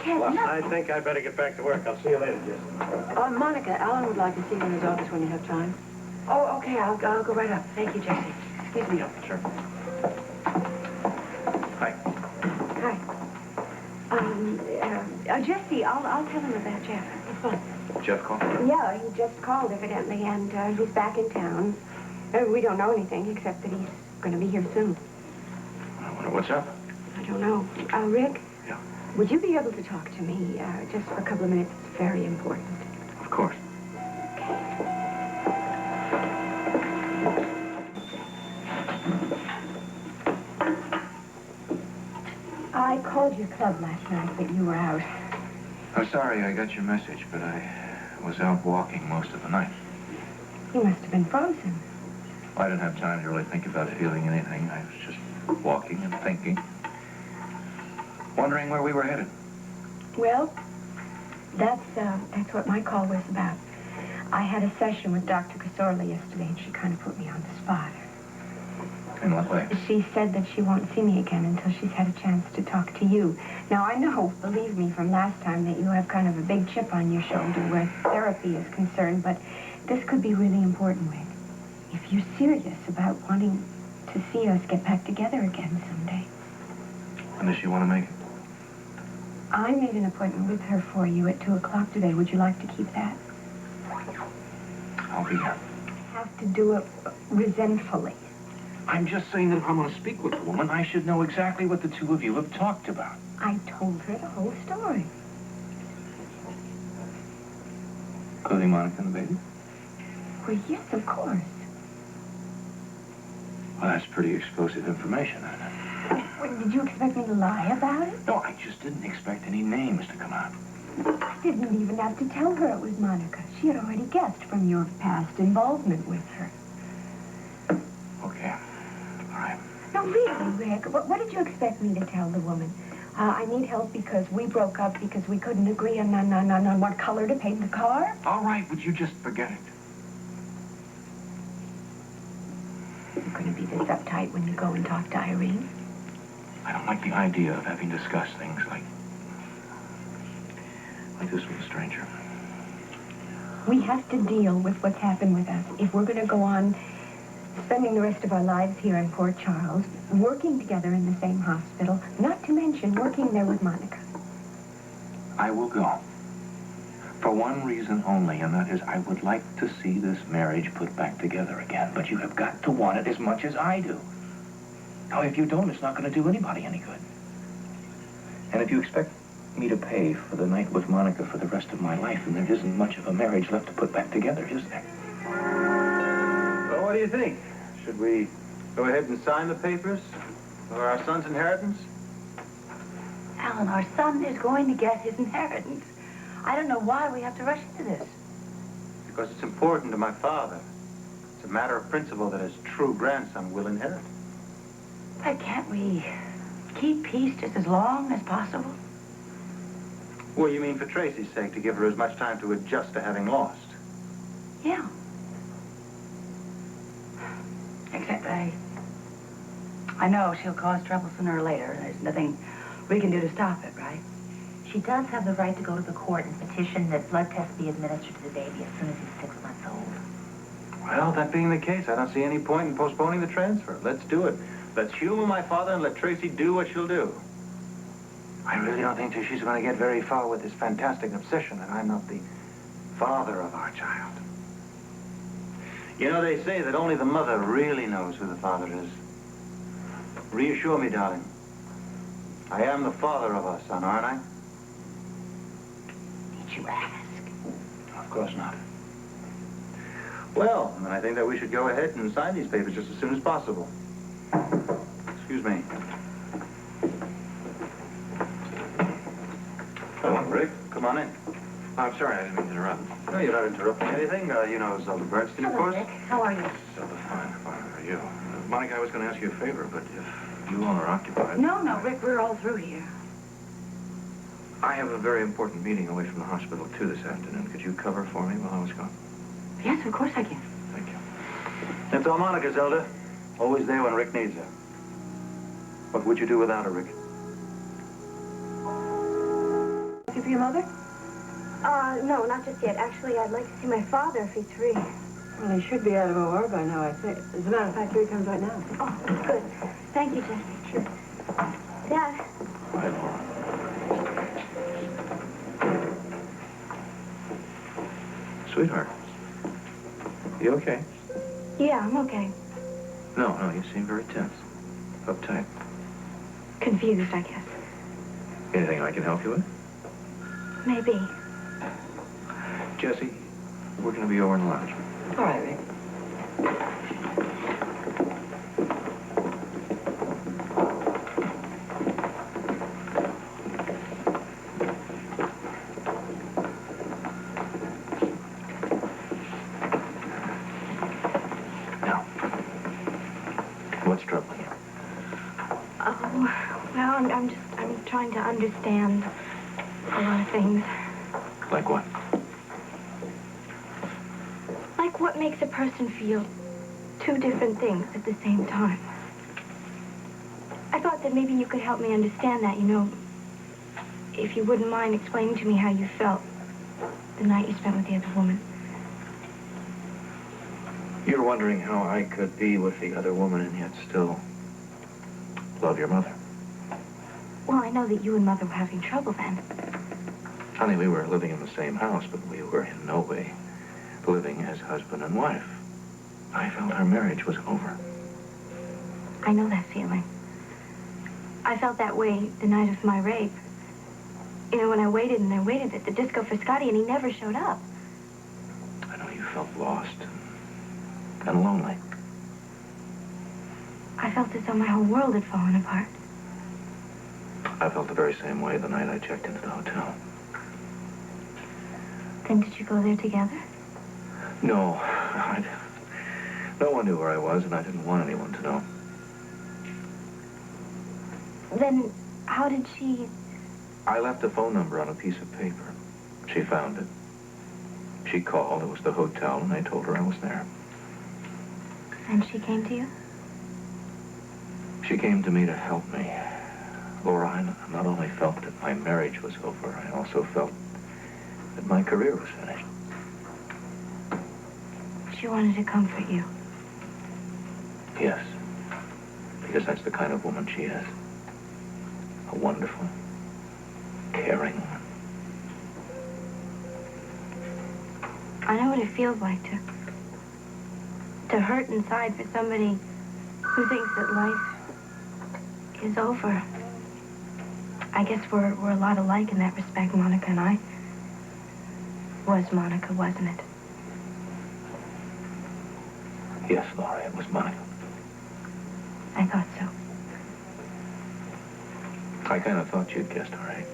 can't. Well, No. I think I'd better get back to work. I'll see you later, Jesse. Monica, Alan would like to see you in his office when you have time. Oh, okay. I'll go right up. Thank you, Jesse. Excuse me. Yeah, sure. Hi. Hi. Jesse, I'll tell him about Jeff. It's fine. Jeff called? Yeah, he just called, evidently, and he's back in town. We don't know anything except that he's going to be here soon. I wonder what's up. I don't know. Rick? Yeah? Would you be able to talk to me just for a couple of minutes? It's very important. Of course. I called your club last night, but you were out. I'm sorry I got your message, but I was out walking most of the night. You must have been frozen. I didn't have time to really think about feeling anything. I was just walking and thinking. Wondering where we were headed. Well, that's what my call was about. I had a session with Dr. Casorla yesterday, and she kind of put me on the spot. In what way? She said that she won't see me again until she's had a chance to talk to you. Now, I know, believe me, from last time that you have kind of a big chip on your shoulder where therapy is concerned, but this could be really important, Rick. If you're serious about wanting to see us get back together again someday. When does she want to make it? I made an appointment with her for you at 2 o'clock today. Would you like to keep that? I'll be here. Have to do it resentfully. I'm just saying that if I'm going to speak with the woman, I should know exactly what the two of you have talked about. I told her the whole story. Including Monica and the baby? Well, yes, of course. Well, that's pretty explosive information, isn't it? Well, did you expect me to lie about it? No, I just didn't expect any names to come out. I didn't even have to tell her it was Monica. She had already guessed from your past involvement with her. Okay. All right. No, really, Rick. What did you expect me to tell the woman? I need help because we broke up because we couldn't agree on what color to paint the car? All right, would you just forget it? You're going to be this uptight when you go and talk to Irene? I don't like the idea of having discussed things like this with a stranger. We have to deal with what's happened with us. If we're going to go on spending the rest of our lives here in Port Charles, working together in the same hospital, not to mention working there with Monica. I will go. For one reason only, and that is I would like to see this marriage put back together again. But you have got to want it as much as I do. Now, if you don't, it's not going to do anybody any good. And if you expect me to pay for the night with Monica for the rest of my life, then there isn't much of a marriage left to put back together, is there? Well, what do you think? Should we go ahead and sign the papers for our son's inheritance? Alan, our son is going to get his inheritance. I don't know why we have to rush into this. Because it's important to my father. It's a matter of principle that his true grandson will inherit. But can't we keep peace just as long as possible? Well, you mean for Tracy's sake, to give her as much time to adjust to having lost? Yeah. Except I know she'll cause trouble sooner or later. There's nothing we can do to stop it, right? She does have the right to go to the court and petition that blood tests be administered to the baby as soon as he's 6 months old. Well, that being the case, I don't see any point in postponing the transfer. Let's do it. Let's humor my father and let Tracy do what she'll do. I really don't think that she's going to get very far with this fantastic obsession that I'm not the father of our child. You know, they say that only the mother really knows who the father is. Reassure me, darling. I am the father of our son, aren't I? Did you ask? Of course not. Well, then I think that we should go ahead and sign these papers just as soon as possible. Excuse me. Come on, Rick. Come on in. I'm sorry, I didn't mean to interrupt. No, you're not interrupting anything. You know Zelda Bernstein, of Hello, course. Rick. How are you? So fine. How are you? Monica, I was going to ask you a favor, but if you all are occupied... No, Rick, we're all through here. I have a very important meeting away from the hospital, too, this afternoon. Could you cover for me while I was gone? Yes, of course I can. Thank you. That's all Monica, Zelda. Always there when Rick needs her. What would you do without her, Rick? ask you for your mother? No, not just yet. Actually, I'd like to see my father if he's free. Well, he should be out of OR by now, I think. As a matter of fact, here he comes right now. Oh, good. Thank you, Jessie. Sure. Dad. Hi, Laura. Sweetheart, you okay? Yeah, I'm okay. No, you seem very tense. Uptight. Confused, I guess. Anything I can help you with? Maybe. Jessie, we're going to be over in the lounge. All right, Rick. Now, what's troubling you? Oh, well, I'm trying to understand a lot of things. Like what? Like what makes a person feel two different things at the same time. I thought that maybe you could help me understand that, you know, if you wouldn't mind explaining to me how you felt the night you spent with the other woman. You're wondering how I could be with the other woman and yet still love your mother. Well, I know that you and Mother were having trouble then. Honey, we were living in the same house, but we were in no way living as husband and wife. I felt our marriage was over. I know that feeling. I felt that way the night of my rape. You know, when I waited and I waited at the disco for Scotty and he never showed up. I know you felt lost and lonely. I felt as though my whole world had fallen apart. I felt the very same way the night I checked into the hotel. Then did you go there together? No, no one knew where I was, and I didn't want anyone to know. Then how did she... I left a phone number on a piece of paper. She found it. She called. It was the hotel, and I told her I was there. And she came to you? She came to me to help me. Laura, I not only felt that my marriage was over, I also felt that my career was finished. She wanted to comfort you. Yes, because that's the kind of woman she is. A wonderful, caring woman. I know what it feels like to hurt inside for somebody who thinks that life is over. I guess we're a lot alike in that respect, Monica and I. Was Monica, wasn't it? Yes, Laura, it was Monica. I thought so. I kind of thought you'd guessed all right.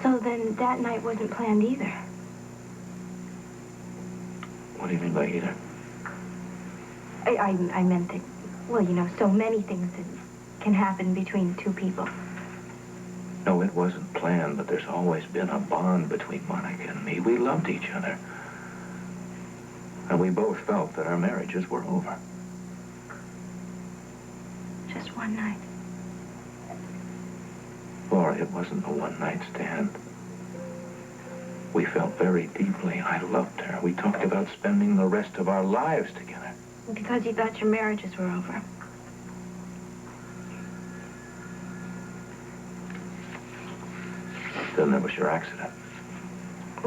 So then that night wasn't planned either. What do you mean by either? I meant that, well, you know, so many things that can happen between two people. No, it wasn't planned, but there's always been a bond between Monica and me. We loved each other. And we both felt that our marriages were over. Just one night. Laura, it wasn't a one-night stand. We felt very deeply. I loved her. We talked about spending the rest of our lives together. Because you thought your marriages were over. Then there was your accident.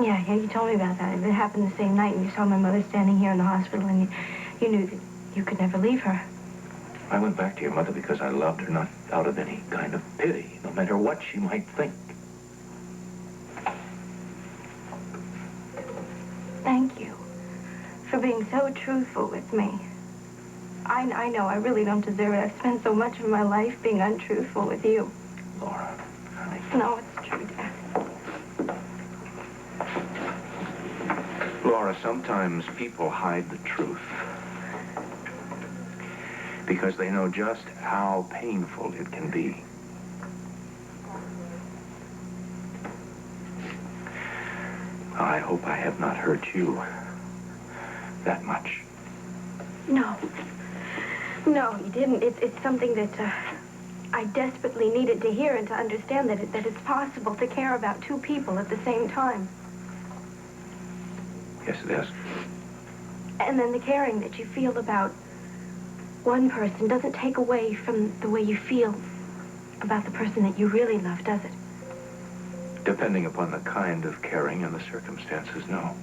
Yeah, you told me about that. It happened the same night, and you saw my mother standing here in the hospital, and you knew that you could never leave her. I went back to your mother because I loved her, not out of any kind of pity, no matter what she might think. Thank you for being so truthful with me. I know I really don't deserve it. I've spent so much of my life being untruthful with you. Laura, honey. No, it's true, Dad. Laura, sometimes people hide the truth because they know just how painful it can be. I hope I have not hurt you that much. No, you didn't. It's something that I desperately needed to hear and to understand that it's possible to care about two people at the same time. Yes, it is. And then the caring that you feel about one person doesn't take away from the way you feel about the person that you really love, does it? Depending upon the kind of caring and the circumstances, no.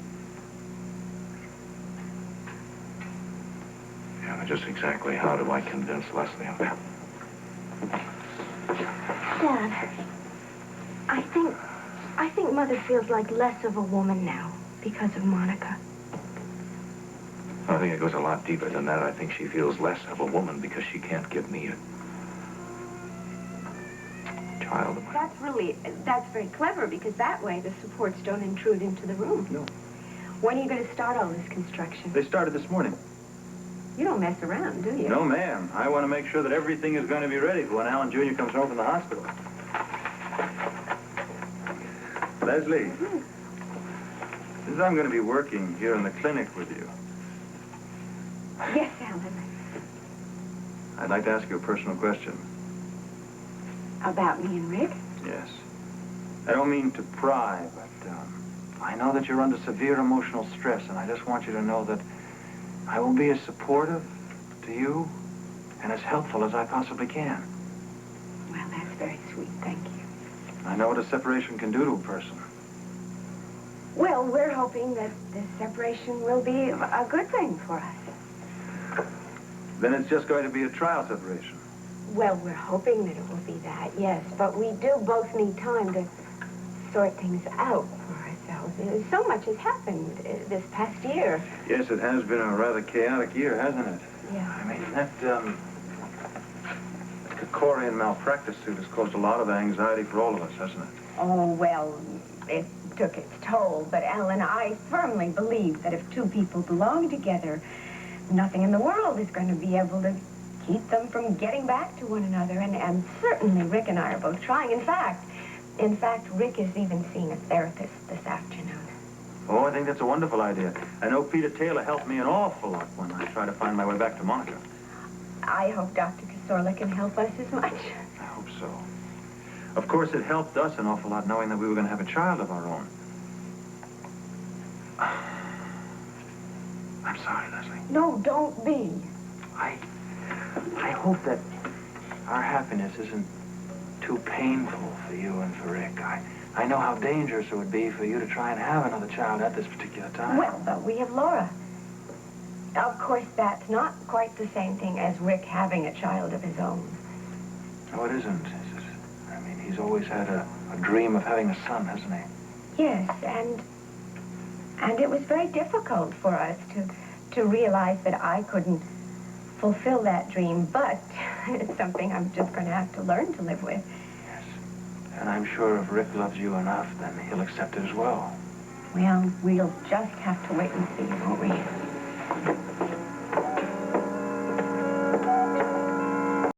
Yeah, but just exactly how do I convince Lesley of that? Dad, I think Mother feels like less of a woman now because of Monica. I think it goes a lot deeper than that. I think she feels less of a woman because she can't give me a child of mine. That's very clever, because that way the supports don't intrude into the room. No. When are you going to start all this construction? They started this morning. You don't mess around, do you? No, ma'am. I want to make sure that everything is going to be ready for when Alan Jr. comes home from the hospital. Lesley, since I'm going to be working here in the clinic with you, Yes, Alan. I'd like to ask you a personal question. About me and Rick? Yes. I don't mean to pry, but I know that you're under severe emotional stress, and I just want you to know that I will be as supportive to you and as helpful as I possibly can. Well, that's very sweet, thank you. I know what a separation can do to a person. Well, we're hoping that this separation will be a good thing for us. Then it's just going to be a trial separation. Well, we're hoping that it will be that, yes. But we do both need time to sort things out for ourselves. So much has happened this past year. Yes, it has been a rather chaotic year, hasn't it? Yeah. I mean, that Casorla malpractice suit has caused a lot of anxiety for all of us, hasn't it? Oh, well, it took its toll. But, Alan, I firmly believe that if two people belong together, nothing in the world is going to be able to keep them from getting back to one another. And certainly Rick and I are both trying. In fact, Rick is even seeing a therapist this afternoon. Oh, I think that's a wonderful idea. I know Peter Taylor helped me an awful lot when I tried to find my way back to Monica. I hope Dr. Casorla can help us as much. I hope so. Of course, it helped us an awful lot knowing that we were going to have a child of our own. I'm sorry, Lesley. No, don't be. I hope that our happiness isn't too painful for you and for Rick. I know how dangerous it would be for you to try and have another child at this particular time. Well, but we have Laura. Of course, that's not quite the same thing as Rick having a child of his own. No, it isn't, is it? I mean, he's always had a dream of having a son, hasn't he? Yes, and it was very difficult for us to realize that I couldn't fulfill that dream, but it's something I'm just going to have to learn to live with. Yes. And I'm sure if Rick loves you enough, then he'll accept it as well. Well, we'll just have to wait and see, won't we?